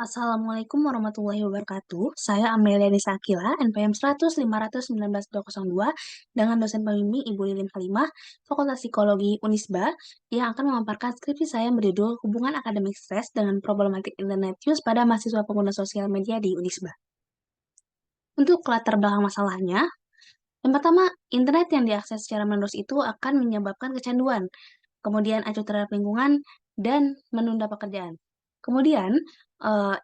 Assalamualaikum warahmatullahi wabarakatuh. Saya Amelia Nisakila, NPM 100519202, dengan dosen pembimbing Ibu Lilin Halimah, Fakultas Psikologi Unisba, yang akan memaparkan skripsi saya yang berjudul Hubungan Akademik Stres dengan Problematik Internet Use pada Mahasiswa Pengguna Sosial Media di Unisba. Untuk latar belakang masalahnya, yang pertama, internet yang diakses secara menerus itu akan menyebabkan kecanduan, kemudian acuh terhadap lingkungan, dan menunda pekerjaan. Kemudian,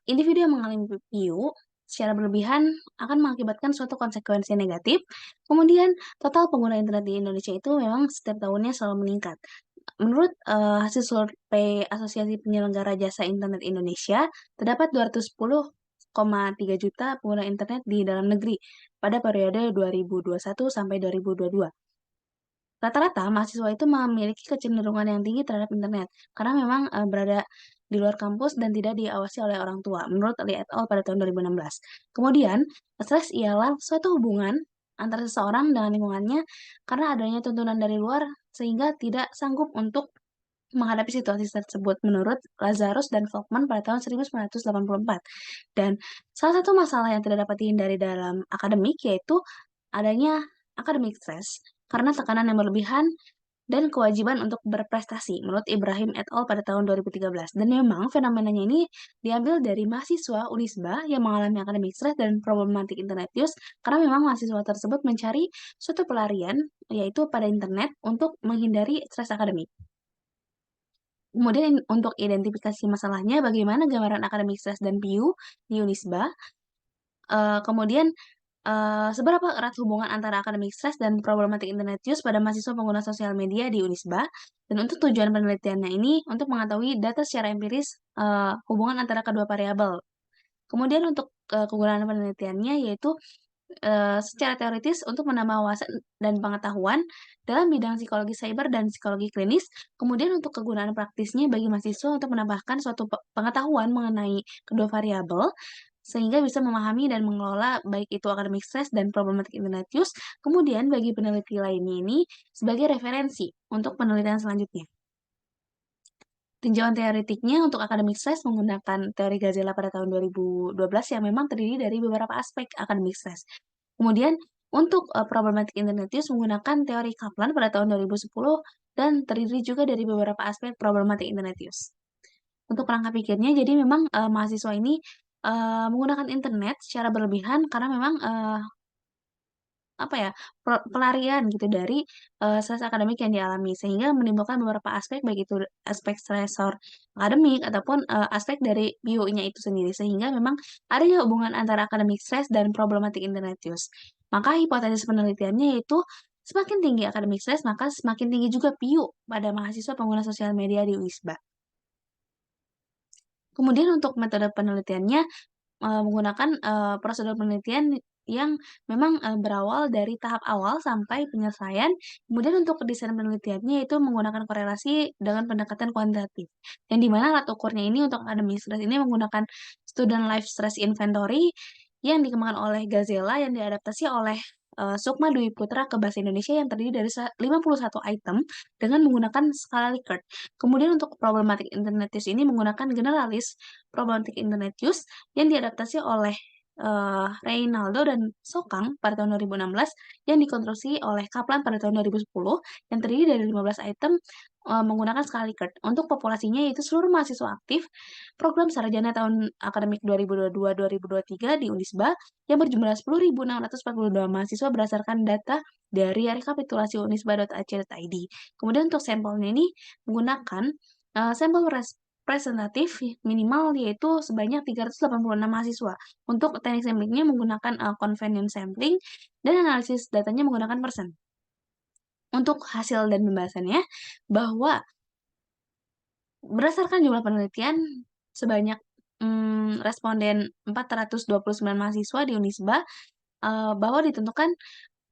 individu yang mengalami PIU secara berlebihan akan mengakibatkan suatu konsekuensi negatif. Kemudian, total pengguna internet di Indonesia itu memang setiap tahunnya selalu meningkat. Menurut hasil survei Asosiasi Penyelenggara Jasa Internet Indonesia, terdapat 210,3 juta pengguna internet di dalam negeri pada periode 2021 sampai 2022. Rata-rata mahasiswa itu memiliki kecenderungan yang tinggi terhadap internet, karena memang, berada di luar kampus dan tidak diawasi oleh orang tua, menurut Lee et al. Pada tahun 2016. Kemudian, stres ialah suatu hubungan antara seseorang dengan lingkungannya karena adanya tuntunan dari luar sehingga tidak sanggup untuk menghadapi situasi tersebut, menurut Lazarus dan Volkmann pada tahun 1984. Dan salah satu masalah yang tidak dapat dihindari dalam akademik yaitu adanya academic stress karena tekanan yang berlebihan dan kewajiban untuk berprestasi, menurut Ibrahim et al. Pada tahun 2013. Dan memang fenomenanya ini diambil dari mahasiswa Unisba yang mengalami academic stress dan problematik internet use, karena memang mahasiswa tersebut mencari suatu pelarian, yaitu pada internet, untuk menghindari stres akademik. Kemudian untuk identifikasi masalahnya, bagaimana gambaran akademik stres dan PIU di Unisba, kemudian seberapa erat hubungan antara akademik stres dan problematik internet use pada mahasiswa pengguna sosial media di Unisba, dan untuk tujuan penelitiannya ini untuk mengetahui data secara empiris, hubungan antara kedua variabel. Kemudian untuk, kegunaan penelitiannya yaitu, secara teoritis untuk menambah wawasan dan pengetahuan dalam bidang psikologi cyber dan psikologi klinis. Kemudian untuk kegunaan praktisnya bagi mahasiswa untuk menambahkan suatu pengetahuan mengenai kedua variabel, sehingga bisa memahami dan mengelola baik itu akademik stres dan problematik internet use. Kemudian bagi peneliti lainnya ini sebagai referensi untuk penelitian selanjutnya. Tinjauan teoretiknya untuk akademik stres menggunakan teori Gazella pada tahun 2012 yang memang terdiri dari beberapa aspek akademik stres. Kemudian untuk problematik internet use menggunakan teori Kaplan pada tahun 2010 dan terdiri juga dari beberapa aspek problematik internet use. Untuk kerangka pikirnya, jadi memang mahasiswa ini menggunakan internet secara berlebihan karena memang apa ya, pelarian gitu dari, stres akademik yang dialami, sehingga menimbulkan beberapa aspek, baik itu aspek stresor akademik ataupun, aspek dari bio-nya itu sendiri, sehingga memang adanya hubungan antara akademik stres dan problematik internet use. Maka hipotesis penelitiannya yaitu semakin tinggi akademik stres, maka semakin tinggi juga PIU pada mahasiswa pengguna sosial media di Unisba. Kemudian untuk metode penelitiannya, menggunakan, prosedur penelitian yang memang, berawal dari tahap awal sampai penyelesaian. Kemudian untuk desain penelitiannya itu menggunakan korelasi dengan pendekatan kuantitatif, yang di mana alat ukurnya ini untuk academic stress ini menggunakan Student Life Stress Inventory yang dikembangkan oleh Gazella yang diadaptasi oleh, Sukma Dwi Putra ke bahasa Indonesia yang terdiri dari 51 item dengan menggunakan skala Likert. Kemudian untuk problematik internet use ini menggunakan generalis problematik internet use yang diadaptasi oleh, Reynaldo dan Sokang pada tahun 2016, yang dikonstruksi oleh Kaplan pada tahun 2010, yang terdiri dari 15 item, menggunakan skala Likert. Untuk populasinya yaitu seluruh mahasiswa aktif program sarjana tahun akademik 2022-2023 di Unisba yang berjumlah 10.642 mahasiswa berdasarkan data dari rekapitulasi unisba.ac.id. Kemudian untuk sampelnya ini menggunakan, sampel representatif minimal yaitu sebanyak 386 mahasiswa. Untuk teknik sampling menggunakan, convenient sampling dan analisis datanya menggunakan persen. Untuk hasil dan pembahasannya, bahwa berdasarkan jumlah penelitian sebanyak, responden 429 mahasiswa di Unisba, bahwa ditentukan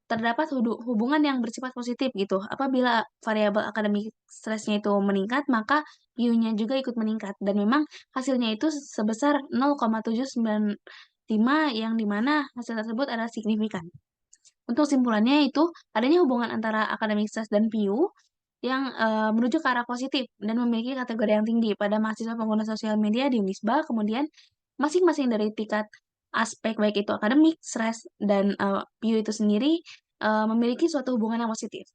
terdapat hubungan yang bersifat positif gitu. Apabila variabel akademik stresnya itu meningkat, maka PIU-nya juga ikut meningkat dan memang hasilnya itu sebesar 0,795 yang di mana hasil tersebut adalah signifikan. Untuk simpulannya itu adanya hubungan antara akademik stres dan PIU yang, menuju ke arah positif dan memiliki kategori yang tinggi pada mahasiswa pengguna sosial media di Unisba. Kemudian masing-masing dari tingkat aspek baik itu akademik, stres, dan, PU itu sendiri, memiliki suatu hubungan yang positif.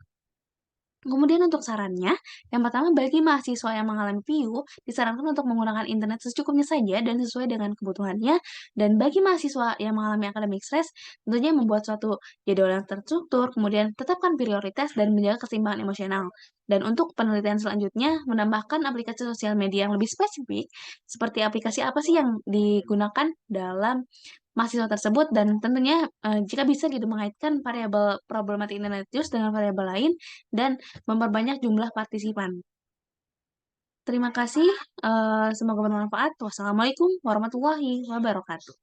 Kemudian untuk sarannya, yang pertama bagi mahasiswa yang mengalami PIU, disarankan untuk menggunakan internet secukupnya saja dan sesuai dengan kebutuhannya. Dan bagi mahasiswa yang mengalami akademik stres, tentunya membuat suatu jadwal yang terstruktur, kemudian tetapkan prioritas dan menjaga keseimbangan emosional. Dan untuk penelitian selanjutnya, menambahkan aplikasi sosial media yang lebih spesifik, seperti aplikasi apa sih yang digunakan dalam mahasiswa tersebut dan tentunya, jika bisa gitu mengaitkan variabel problematik internet use dengan variabel lain dan memperbanyak jumlah partisipan. Terima kasih, semoga bermanfaat. Wassalamualaikum warahmatullahi wabarakatuh.